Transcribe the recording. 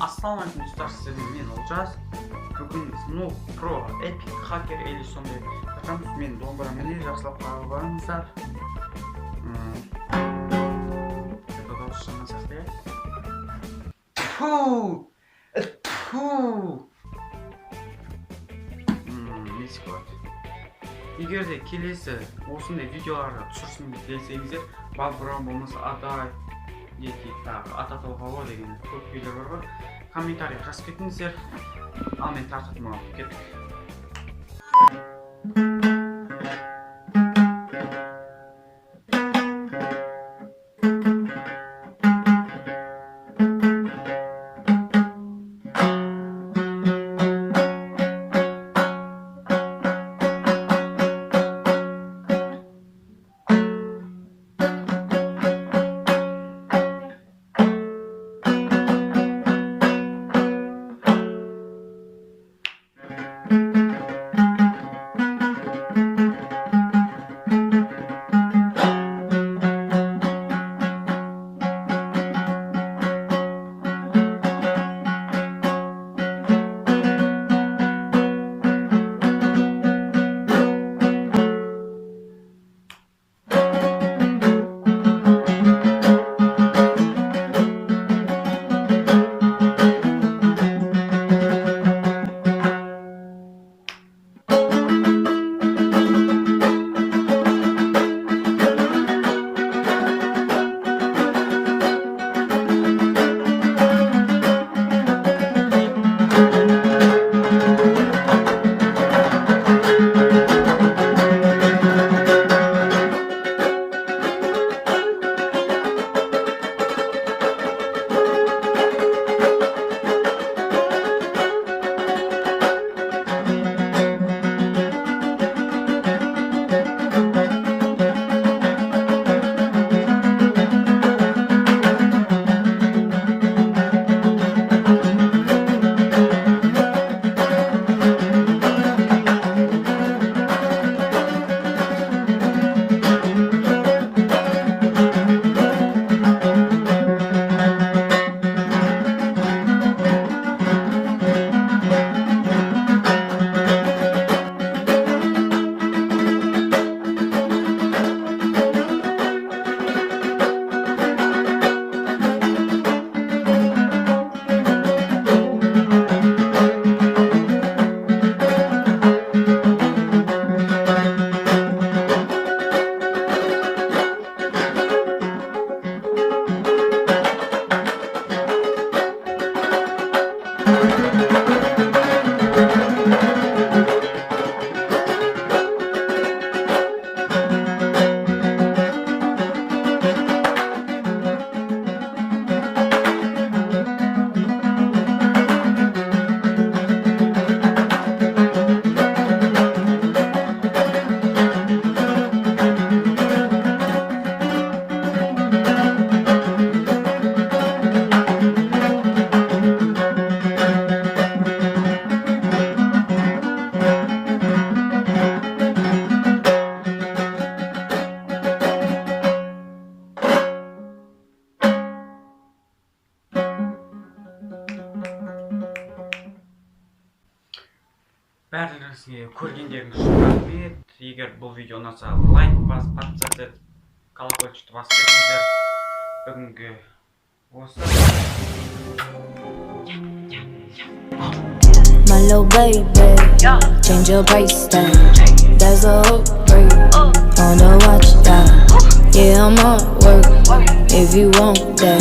Ассалаумағалейкум достар, сіздермен мен Олжас. Бүгін Snoop Pro Epic Hacker или сондай жатамыз. Мен домбырамен жақсылап қарап барыңыздар. Дауыс шығармасақ та. Несі болады. Егер де келесі осындай видеоларды түсірсін деп тілесеңіздер, бұрын болмаса ата толғауы деген көп видео бар ғой. Комментарий жазып кетіңіздер. Ал мен тартатыма алып кеттік. Бәріңізге көргендеріңіз үшін рахмет. Егер бұл видео ұнаса, лайк басып, подписаться, колокольчикті басып кетіңіздер. Бүгінгі осы. My little baby, change your bracelet. There's a hook break on the watch that. Yeah, I'm on work if you want that.